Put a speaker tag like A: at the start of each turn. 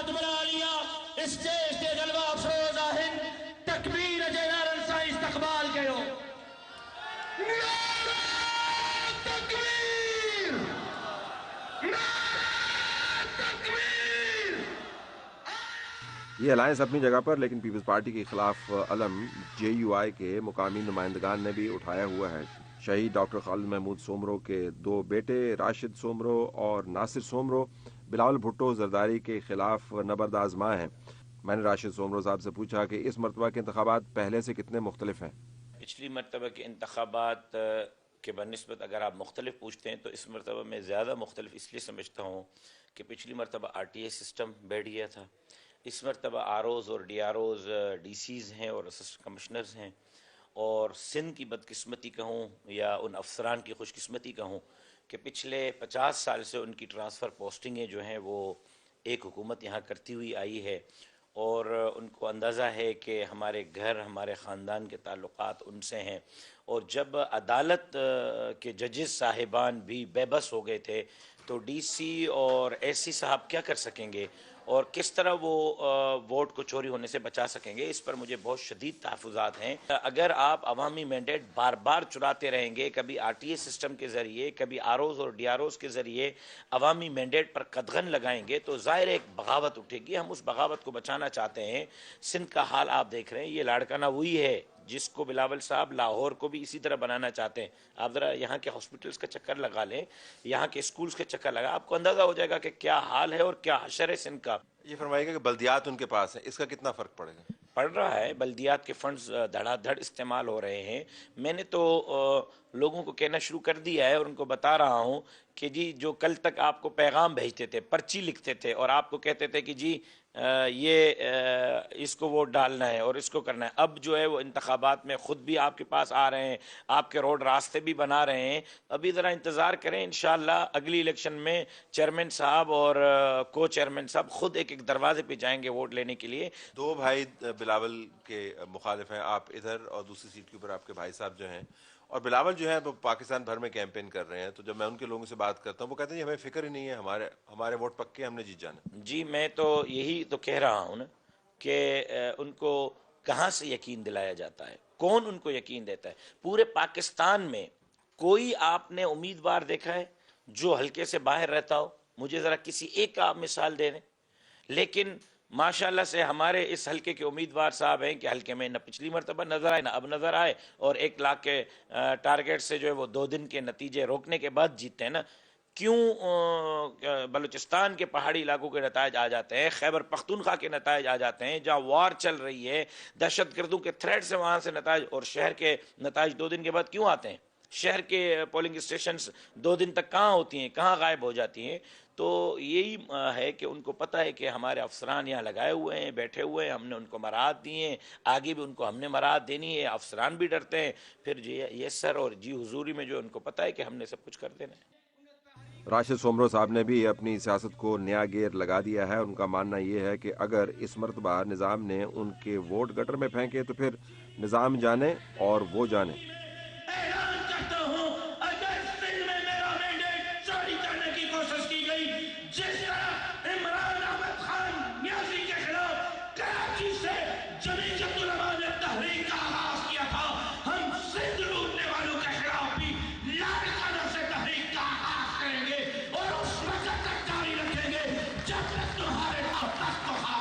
A: ہاتھ بنا لیا اسٹیج کے جلوہ افروز آہن تکبیر جنارن سا استقبال کرو نعرہ تکبیر نعرہ تکبیر.
B: یہ الائنس اپنی جگہ پر، لیکن پیپلز پارٹی کے خلاف علم JUI کے مقامی نمائندگان نے بھی اٹھایا ہوا ہے. شہید ڈاکٹر خالد محمود سومرو کے 2 بیٹے راشد سومرو اور ناصر سومرو بلاول بھٹو زرداری کے خلاف نبرد آزما ہیں. میں نے راشد سومرو صاحب سے پوچھا کہ اس مرتبہ کے انتخابات پہلے سے کتنے مختلف ہیں.
C: پچھلی مرتبہ کے انتخابات کے بنسبت اگر آپ مختلف پوچھتے ہیں تو اس مرتبہ میں زیادہ مختلف اس لیے سمجھتا ہوں کہ پچھلی مرتبہ RTA سسٹم بیٹھ گیا تھا. اس مرتبہ ROs اور DROs DCs ہیں اور اسسٹنٹ کمشنرز ہیں. اور سندھ کی بدقسمتی کہوں یا ان افسران کی خوش قسمتی کہوں کہ پچھلے 50 سال سے ان کی ٹرانسفر پوسٹنگیں جو ہیں وہ ایک حکومت یہاں کرتی ہوئی آئی ہے، اور ان کو اندازہ ہے کہ ہمارے گھر ہمارے خاندان کے تعلقات ان سے ہیں. اور جب عدالت کے ججز صاحبان بھی بے بس ہو گئے تھے تو DC اور SC صاحب کیا کر سکیں گے اور کس طرح وہ ووٹ کو چوری ہونے سے بچا سکیں گے. اس پر مجھے بہت شدید تحفظات ہیں. اگر آپ عوامی مینڈیٹ بار بار چراتے رہیں گے، کبھی RTA سسٹم کے ذریعے، کبھی ROs اور DROs کے ذریعے عوامی مینڈیٹ پر قدغن لگائیں گے تو ظاہر ایک بغاوت اٹھے گی. ہم اس بغاوت کو بچانا چاہتے ہیں. سندھ کا حال آپ دیکھ رہے ہیں، یہ لاڑکانہ وہی ہے جس کو بلاول صاحب لاہور کو بھی اسی طرح بنانا چاہتے ہیں. آپ ذرا یہاں کے ہاسپٹلس کا چکر لگا لیں، یہاں کے اسکولز کے چکر لگا، آپ کو اندازہ ہو جائے گا کہ کیا حال ہے اور کیا حشر ہے سندھ کا.
B: یہ فرمائیے گا کہ بلدیات ان کے پاس ہیں، اس کا کتنا فرق پڑے گا؟
C: پڑ رہا ہے. بلدیات کے فنڈز دھڑا دھڑ استعمال ہو رہے ہیں. میں نے تو لوگوں کو کہنا شروع کر دیا ہے اور ان کو بتا رہا ہوں کہ جی جو کل تک آپ کو پیغام بھیجتے تھے، پرچی لکھتے تھے اور آپ کو کہتے تھے کہ جی یہ اس کو ووٹ ڈالنا ہے اور اس کو کرنا ہے، اب جو ہے وہ انتخابات میں خود بھی آپ کے پاس آ رہے ہیں، آپ کے روڈ راستے بھی بنا رہے ہیں. ابھی ذرا انتظار کریں، انشاءاللہ اگلی الیکشن میں چیئرمین صاحب اور کو چیئرمین صاحب خود ایک ایک دروازے پہ جائیں گے ووٹ لینے کے لیے.
B: 2 بھائی بلاول کے مخالف ہیں، آپ ادھر اور دوسری سیٹ کے اوپر آپ کے بھائی صاحب جو ہیں، اور بلاول جو ہے وہ پاکستان بھر میں کیمپین کر رہے ہیں. تو جب میں ان کے لوگوں سے بات کرتا ہوں وہ کہتے ہیں ہمیں فکر ہی نہیں ہے، ہمارے ووٹ پکے، ہم نے جیت جانا.
C: جی میں تو یہی تو کہہ رہا ہوں نا کہ ان کو کہاں سے یقین دلایا جاتا ہے، کون ان کو یقین دیتا ہے. پورے پاکستان میں کوئی آپ نے امیدوار دیکھا ہے جو حلقے سے باہر رہتا ہو؟ مجھے ذرا کسی ایک کا آپ مثال دے دیں. لیکن ماشاءاللہ سے ہمارے اس حلقے کے امیدوار صاحب ہیں کہ حلقے میں نہ پچھلی مرتبہ نظر آئے نہ اب نظر آئے، اور 1 لاکھ کے ٹارگیٹ سے جو ہے وہ 2 دن کے نتیجے روکنے کے بعد جیتے ہیں نا. کیوں بلوچستان کے پہاڑی علاقوں کے نتائج آ جاتے ہیں، خیبر پختونخوا کے نتائج آ جاتے ہیں جہاں وار چل رہی ہے، دہشت گردوں کے تھریٹ سے وہاں سے نتائج، اور شہر کے نتائج 2 دن کے بعد کیوں آتے ہیں؟ شہر کے پولنگ اسٹیشنز 2 دن تک کہاں ہوتی ہیں، کہاں غائب ہو جاتی ہیں. تو یہی ہے کہ ان کو پتہ ہے کہ ہمارے افسران یہاں لگائے ہوئے ہیں، بیٹھے ہوئے ہیں، ہم نے ان کو مراعات دی ہیں، آگے بھی ان کو ہم نے مراعات دینی ہے. افسران بھی ڈرتے ہیں، پھر جی یس سر اور جی حضوری میں جو ان کو پتہ ہے کہ ہم نے سب کچھ کر دینا ہے.
B: راشد سومرو صاحب نے بھی اپنی سیاست کو نیا گیئر لگا دیا ہے. ان کا ماننا یہ ہے کہ اگر اس مرتبہ نظام نے ان کے ووٹ گٹر میں پھینکے تو پھر نظام جانے اور وہ جانے.
A: اعلان کرتا ہوں اگر سندھ میں میرا مینڈیٹ چوری کرنے کی کوشش کی گئی، جس طرح عمران احمد خان نیازی کے خلاف کراچی سے جمعیت علماء نے تحریک کا آغاز کیا تھا، ہم سندھ لوٹنے والوں کے خلاف بھی لاڑکانہ سے تحریک کا آغاز کریں گے اور اس وقت تک جاری رکھیں گے جب تک تمہارے پاس دستخط